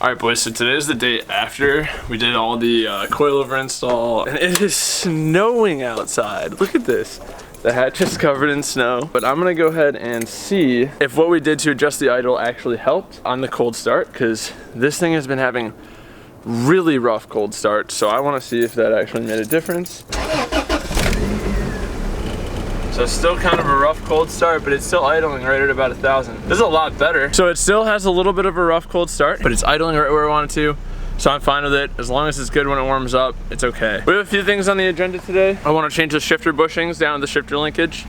Alright boys, so today is the day after we did all the coilover install, and it is snowing outside. Look at this. The hatch is covered in snow, but I'm gonna go ahead and see if what we did to adjust the idle actually helped on the cold start, because this thing has been having really rough cold start, so I wanna see if that actually made a difference. So it's still kind of a rough cold start, but it's still idling right at about 1,000. This is a lot better. So it still has a little bit of a rough cold start, but it's idling right where I want it to. So I'm fine with it. As long as it's good when it warms up, it's okay. We have a few things on the agenda today. I want to change the shifter bushings down to the shifter linkage.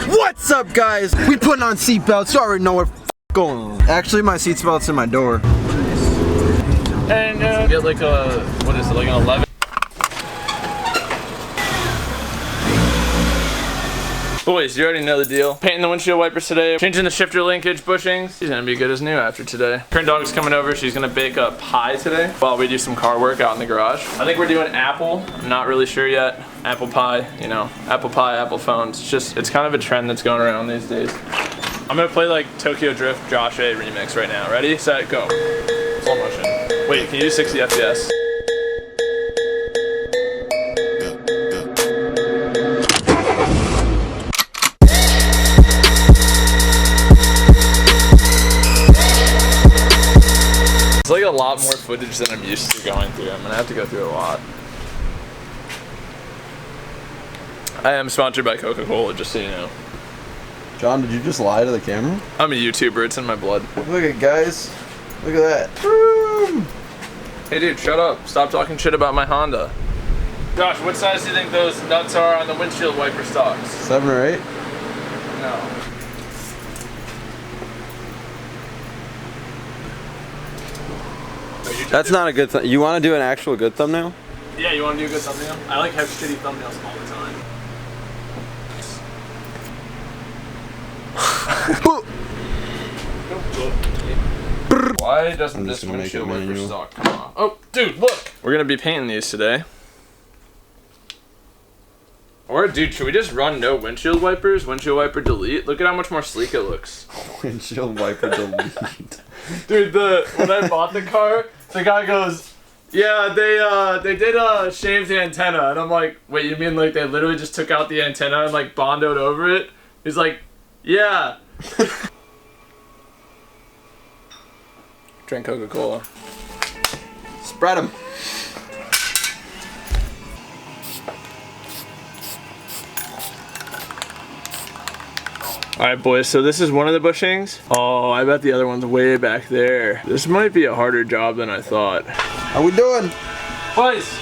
What's up, guys? We putting on seatbelts. You already know what's going on. Actually, my seatbelt's in my door. And get like a, what is it, like an 11? Boys, you already know the deal. Painting the windshield wipers today, changing the shifter linkage bushings. She's gonna be good as new after today. Current dog is coming over. She's gonna bake a pie today while we do some car work out in the garage. I think we're doing apple. I'm not really sure yet. Apple pie, you know, apple pie, apple phones. It's kind of a trend that's going around these days. I'm gonna play like Tokyo Drift Josh A remix right now. Ready, set, go. Slow motion. Wait, can you do 60 FPS? It's like a lot more footage than I'm used to going through. I'm gonna have to go through a lot. I am sponsored by Coca-Cola, just so you know. John, did you just lie to the camera? I'm a YouTuber, it's in my blood. Look at guys. Look at that. Hey dude, shut up. Stop talking shit about my Honda. Josh, what size do you think those nuts are on the windshield wiper stocks? 7 or 8? No. That's not a good thing. You want to do an actual good thumbnail? Yeah, you want to do a good thumbnail? I like have shitty thumbnails all the time. Why doesn't this windshield wiper stock come off? Oh, dude, look! We're gonna be painting these today. Or, dude, should we just run no windshield wipers? Windshield wiper delete? Look at how much more sleek it looks. Windshield wiper delete. Dude, when I bought the car, the guy goes, yeah, they did shave the antenna. And I'm like, wait, you mean like they literally just took out the antenna and like bondoed over it? He's like, yeah. Drink Coca-Cola. Spread them. Alright boys, so this is one of the bushings. Oh, I bet the other one's way back there. This might be a harder job than I thought. How we doing? Boys,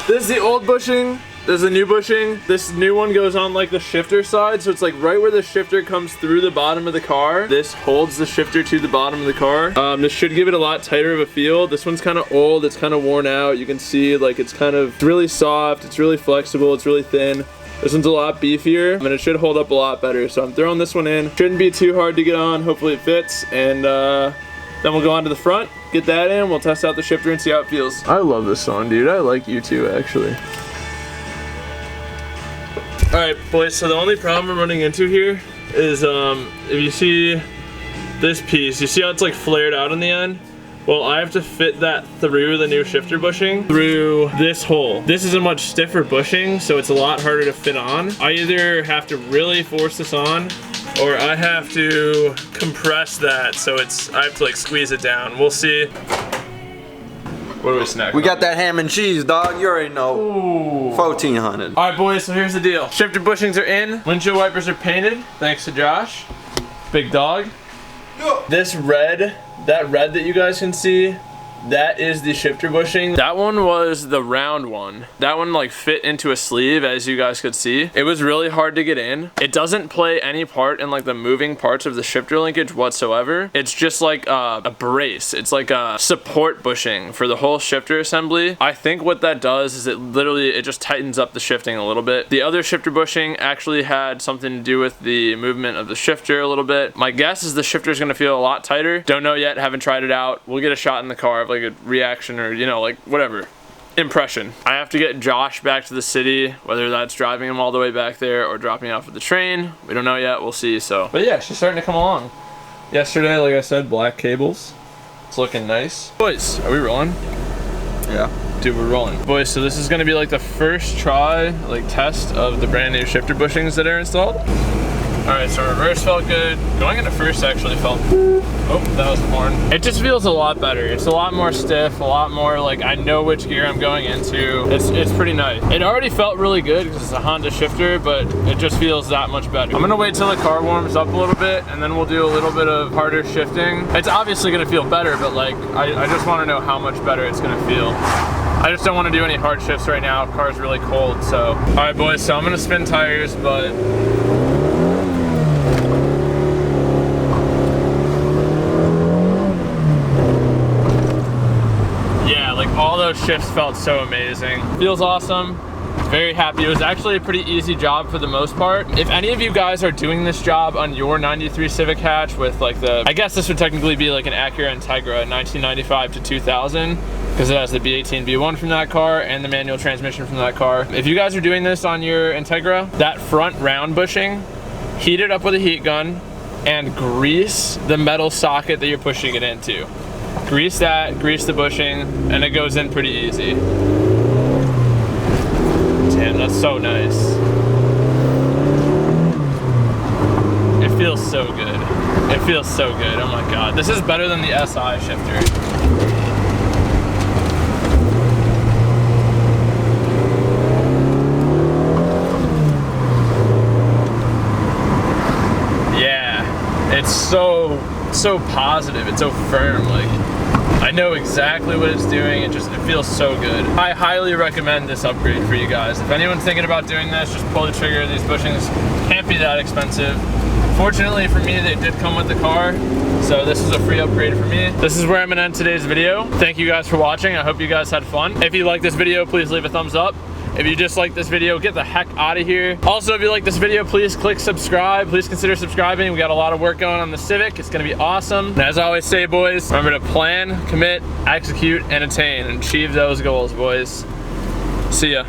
this is the old bushing. This is the new bushing. This new one goes on like the shifter side, so it's like right where the shifter comes through the bottom of the car. This holds the shifter to the bottom of the car. This should give it a lot tighter of a feel. This one's kind of old, it's kind of worn out. You can see like it's really soft, it's really flexible, it's really thin. This one's a lot beefier, and it should hold up a lot better. So I'm throwing this one in. Shouldn't be too hard to get on. Hopefully it fits, and then we'll go on to the front, get that in, we'll test out the shifter and see how it feels. I love this song, dude. I like you too, actually. Alright, boys, so the only problem I'm running into here is if you see this piece, you see how it's like flared out in the end? Well, I have to fit that through the new shifter bushing through this hole. This is a much stiffer bushing, so it's a lot harder to fit on. I either have to really force this on, or I have to compress that, so I have to like squeeze it down. We'll see. What do we snack? We got that ham and cheese, dog. You already know. Ooh. 1400. All right, boys, so here's the deal. Shifter bushings are in. Windshield wipers are painted, thanks to Josh. Big dog. This red, that red that you guys can see, that is the shifter bushing. That one was the round one. That one like fit into a sleeve, as you guys could see. It was really hard to get in. It doesn't play any part in like the moving parts of the shifter linkage whatsoever. It's just like a brace. It's like a support bushing for the whole shifter assembly. I think what that does is it just tightens up the shifting a little bit. The other shifter bushing actually had something to do with the movement of the shifter a little bit. My guess is the shifter is gonna feel a lot tighter. Don't know yet, haven't tried it out. We'll get a shot in the car of like a reaction or, you know, like whatever. impression. I have to get Josh back to the city, whether that's driving him all the way back there or dropping off at the train. We don't know yet, we'll see, so. But yeah, she's starting to come along. Yesterday, like I said, black cables. It's looking nice. Boys, are we rolling? Yeah. Dude, we're rolling. Boys, so this is gonna be like the first try, like test of the brand new shifter bushings that are installed. All right, so reverse felt good. Going into first actually felt, oh, that was the horn. It just feels a lot better. It's a lot more stiff, a lot more like I know which gear I'm going into. It's pretty nice. It already felt really good because it's a Honda shifter, but it just feels that much better. I'm gonna wait till the car warms up a little bit and then we'll do a little bit of harder shifting. It's obviously gonna feel better, but like, I just wanna know how much better it's gonna feel. I just don't wanna do any hard shifts right now. Car's really cold, so. All right, boys, so I'm gonna spin tires, but all those shifts felt so amazing. Feels awesome. Very happy. It was actually a pretty easy job for the most part. If any of you guys are doing this job on your 93 Civic hatch with like the, I guess this would technically be like an Acura Integra 1995 to 2000 because it has the B18 B1 from that car and the manual transmission from that car. If you guys are doing this on your Integra, that front round bushing, heat it up with a heat gun and grease the metal socket that you're pushing it into. Grease that, grease the bushing, and it goes in pretty easy. Damn, that's so nice. It feels so good. It feels so good, oh my God. This is better than the SI shifter. Yeah, it's so positive, it's so firm, like I know exactly what it's doing. It feels so good. I highly recommend this upgrade for you guys. If anyone's thinking about doing this, just pull the trigger. These bushings can't be that expensive. Fortunately for me, they did come with the car, so this is a free upgrade for me. This is where I'm gonna end today's video. Thank you guys for watching. I hope you guys had fun. If you like this video, please leave a thumbs up. If you just like this video, get the heck out of here. Also, if you like this video, please click subscribe. Please consider subscribing. We got a lot of work going on the Civic. It's gonna be awesome. And as I always say, boys, remember to plan, commit, execute, and attain, and achieve those goals, boys. See ya.